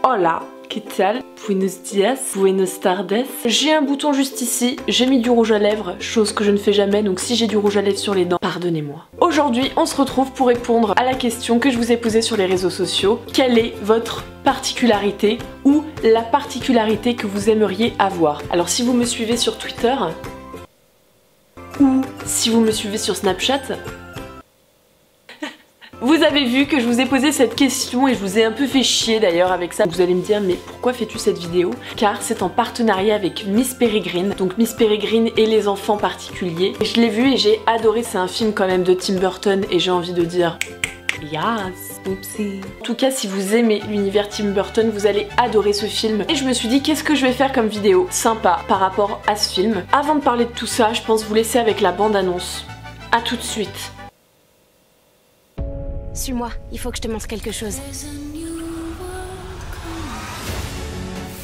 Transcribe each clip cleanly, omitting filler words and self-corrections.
Hola, ¿qué tal? Buenos días, buenos tardes. J'ai un bouton juste ici, j'ai mis du rouge à lèvres, chose que je ne fais jamais, donc si j'ai du rouge à lèvres sur les dents, pardonnez-moi. Aujourd'hui, on se retrouve pour répondre à la question que je vous ai posée sur les réseaux sociaux. Quelle est votre particularité ou la particularité que vous aimeriez avoir? Alors si vous me suivez sur Twitter, ou si vous me suivez sur Snapchat, vous avez vu que je vous ai posé cette question et je vous ai un peu fait chier d'ailleurs avec ça. Vous allez me dire, mais pourquoi fais-tu cette vidéo? Car c'est en partenariat avec Miss Peregrine, donc Miss Peregrine et les enfants particuliers. Je l'ai vu et j'ai adoré, c'est un film quand même de Tim Burton et j'ai envie de dire yes, oupsie. En tout cas, si vous aimez l'univers Tim Burton, vous allez adorer ce film. Et je me suis dit, qu'est-ce que je vais faire comme vidéo sympa par rapport à ce film? Avant de parler de tout ça, je pense vous laisser avec la bande-annonce. A tout de suite. Suis-moi, il faut que je te montre quelque chose.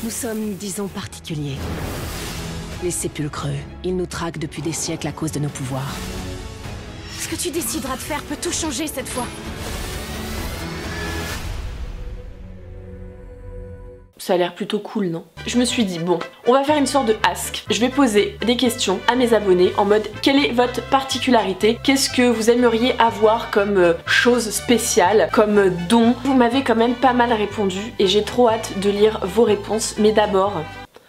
Nous sommes, disons, particuliers. Les sépulcreux, ils nous traquent depuis des siècles à cause de nos pouvoirs. Ce que tu décideras de faire peut tout changer cette fois. Ça a l'air plutôt cool, non? Je me suis dit, bon, on va faire une sorte de ask. Je vais poser des questions à mes abonnés en mode, quelle est votre particularité? Qu'est-ce que vous aimeriez avoir comme chose spéciale, comme don? Vous m'avez quand même pas mal répondu et j'ai trop hâte de lire vos réponses. Mais d'abord,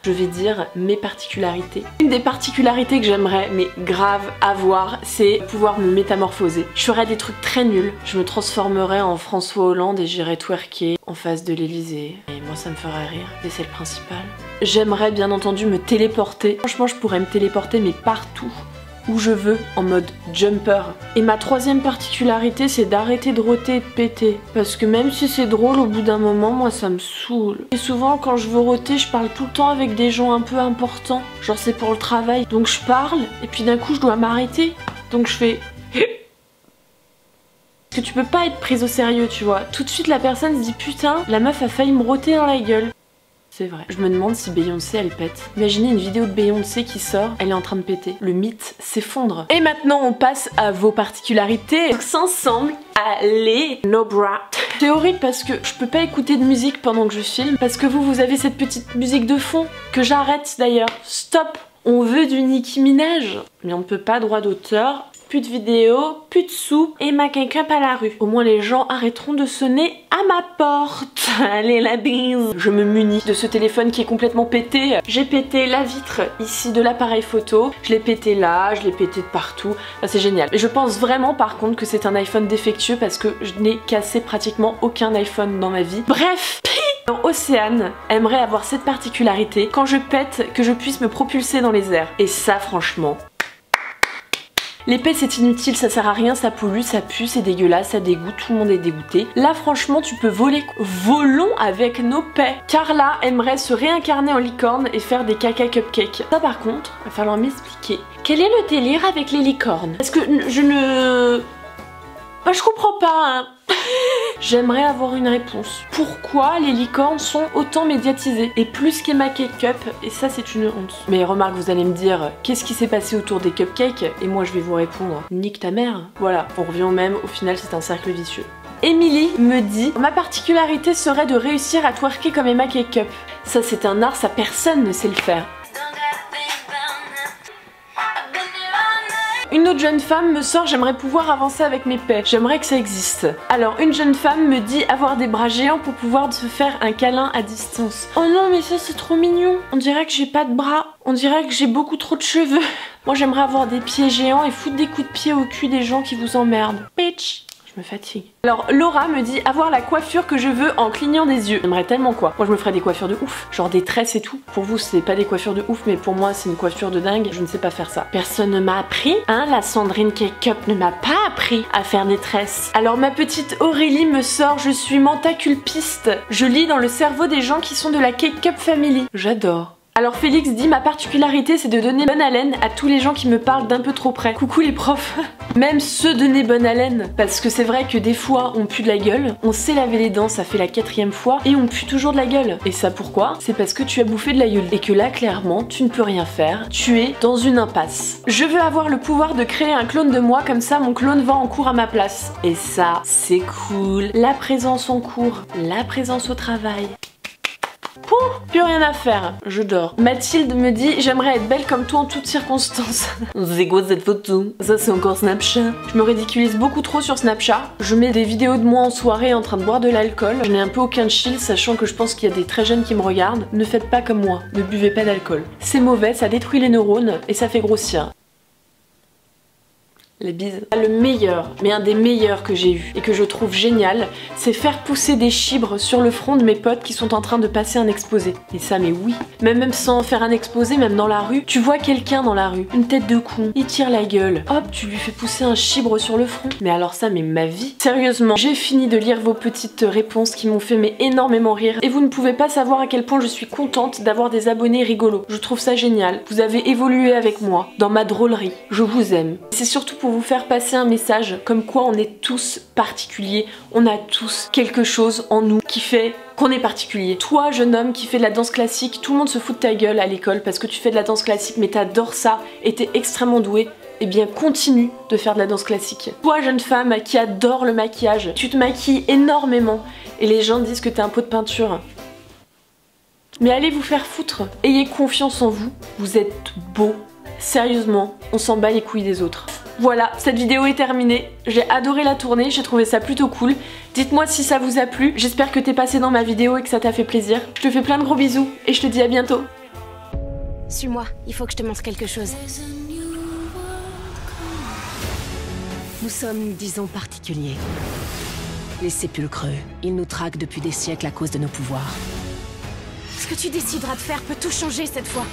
je vais dire mes particularités. Une des particularités que j'aimerais, mais grave, avoir, c'est pouvoir me métamorphoser. Je ferais des trucs très nuls. Je me transformerais en François Hollande et j'irais twerker en face de l'Elysée. Et moi, ça me ferait rire. Et c'est le principal. J'aimerais bien entendu me téléporter. Franchement, je pourrais me téléporter, mais partout où je veux, en mode jumper. Et ma troisième particularité, c'est d'arrêter de roter et de péter. Parce que même si c'est drôle, au bout d'un moment, moi ça me saoule. Et souvent quand je veux roter, je parle tout le temps avec des gens un peu importants. Genre c'est pour le travail. Donc je parle, et puis d'un coup je dois m'arrêter. Donc je fais... Parce que tu peux pas être prise au sérieux, tu vois. Tout de suite la personne se dit putain, la meuf a failli me roter dans la gueule. C'est vrai. Je me demande si Beyoncé elle pète. Imaginez une vidéo de Beyoncé qui sort, elle est en train de péter. Le mythe s'effondre. Et maintenant on passe à vos particularités. Donc ensemble, allez, no bra. C'est horrible parce que je peux pas écouter de musique pendant que je filme parce que vous avez cette petite musique de fond que j'arrête d'ailleurs. Stop. On veut du Nicki Minaj, mais on peut pas, droit d'auteur. Plus de vidéos, plus de sous et ma make-up à la rue. Au moins les gens arrêteront de sonner à ma porte. Allez la bise. Je me munis de ce téléphone qui est complètement pété. J'ai pété la vitre ici de l'appareil photo. Je l'ai pété là, je l'ai pété de partout. Enfin, c'est génial. Et je pense vraiment par contre que c'est un iPhone défectueux parce que je n'ai cassé pratiquement aucun iPhone dans ma vie. Bref. Océane aimerait avoir cette particularité, quand je pète, que je puisse me propulser dans les airs. Et ça franchement... Les pets c'est inutile, ça sert à rien, ça pollue, ça pue, c'est dégueulasse, ça dégoûte, tout le monde est dégoûté. Là franchement tu peux voler. Volons avec nos pets. Carla aimerait se réincarner en licorne et faire des caca cupcakes. Ça par contre, il va falloir m'expliquer. Quel est le délire avec les licornes? Parce que je ne... Bah, je comprends pas hein. J'aimerais avoir une réponse. Pourquoi les licornes sont autant médiatisées et plus qu'Emma Cake-Up? Et ça c'est une honte. Mais remarque, vous allez me dire, qu'est-ce qui s'est passé autour des cupcakes? Et moi je vais vous répondre, nique ta mère. Voilà, on revient au même, au final c'est un cercle vicieux. Émilie me dit, ma particularité serait de réussir à twerker comme Emma Cake-Up. Ça c'est un art, ça personne ne sait le faire. Une autre jeune femme me sort, j'aimerais pouvoir avancer avec mes pets. J'aimerais que ça existe. Alors une jeune femme me dit avoir des bras géants pour pouvoir se faire un câlin à distance. Oh non mais ça c'est trop mignon. On dirait que j'ai pas de bras. On dirait que j'ai beaucoup trop de cheveux. Moi j'aimerais avoir des pieds géants et foutre des coups de pied au cul des gens qui vous emmerdent. Bitch. Je me fatigue. Alors Laura me dit avoir la coiffure que je veux en clignant des yeux. J'aimerais tellement quoi. Moi je me ferais des coiffures de ouf. Genre des tresses et tout. Pour vous c'est pas des coiffures de ouf mais pour moi c'est une coiffure de dingue. Je ne sais pas faire ça. Personne ne m'a appris. Hein, la Sandrine Cake-Up ne m'a pas appris à faire des tresses. Alors ma petite Aurélie me sort, je suis mentaculpiste. Je lis dans le cerveau des gens qui sont de la Cake-Up Family. J'adore. Alors Félix dit ma particularité c'est de donner bonne haleine à tous les gens qui me parlent d'un peu trop près. Coucou les profs. Même ceux donner bonne haleine. Parce que c'est vrai que des fois on pue de la gueule, on sait laver les dents, ça fait la 4e fois et on pue toujours de la gueule. Et ça pourquoi? C'est parce que tu as bouffé de la gueule. Et que là clairement tu ne peux rien faire. Tu es dans une impasse. Je veux avoir le pouvoir de créer un clone de moi comme ça mon clone va en cours à ma place. Et ça c'est cool. La présence en cours, la présence au travail. Pouh, plus rien à faire, je dors. Mathilde me dit j'aimerais être belle comme toi en toutes circonstances. C'est quoi cette photo? Ça c'est encore Snapchat. Je me ridiculise beaucoup trop sur Snapchat. Je mets des vidéos de moi en soirée en train de boire de l'alcool. Je n'ai un peu aucun chill, sachant que je pense qu'il y a des très jeunes qui me regardent. Ne faites pas comme moi, ne buvez pas d'alcool. C'est mauvais, ça détruit les neurones et ça fait grossir. Les bises. Le meilleur, mais un des meilleurs que j'ai eu et que je trouve génial, c'est faire pousser des chibres sur le front de mes potes qui sont en train de passer un exposé. Et ça, mais oui. Même sans faire un exposé, même dans la rue, tu vois quelqu'un dans la rue, une tête de con, il tire la gueule. Hop, tu lui fais pousser un chibre sur le front. Mais alors ça, mais ma vie. Sérieusement, j'ai fini de lire vos petites réponses qui m'ont fait mais énormément rire. Et vous ne pouvez pas savoir à quel point je suis contente d'avoir des abonnés rigolos. Je trouve ça génial. Vous avez évolué avec moi, dans ma drôlerie. Je vous aime. C'est surtout pour vous faire passer un message comme quoi on est tous particuliers, on a tous quelque chose en nous qui fait qu'on est particulier. Toi, jeune homme qui fait de la danse classique, tout le monde se fout de ta gueule à l'école parce que tu fais de la danse classique mais t'adores ça et t'es extrêmement doué. Eh bien continue de faire de la danse classique. Toi, jeune femme qui adore le maquillage, tu te maquilles énormément et les gens disent que t'es un pot de peinture. Mais allez vous faire foutre, ayez confiance en vous, vous êtes beau. Sérieusement, on s'en bat les couilles des autres. Voilà, cette vidéo est terminée. J'ai adoré la tourner, j'ai trouvé ça plutôt cool. Dites-moi si ça vous a plu. J'espère que t'es passé dans ma vidéo et que ça t'a fait plaisir. Je te fais plein de gros bisous et je te dis à bientôt. Suis-moi, il faut que je te montre quelque chose. Nous sommes, disons, particuliers. Les sépulcreux, ils nous traquent depuis des siècles à cause de nos pouvoirs. Ce que tu décideras de faire peut tout changer cette fois.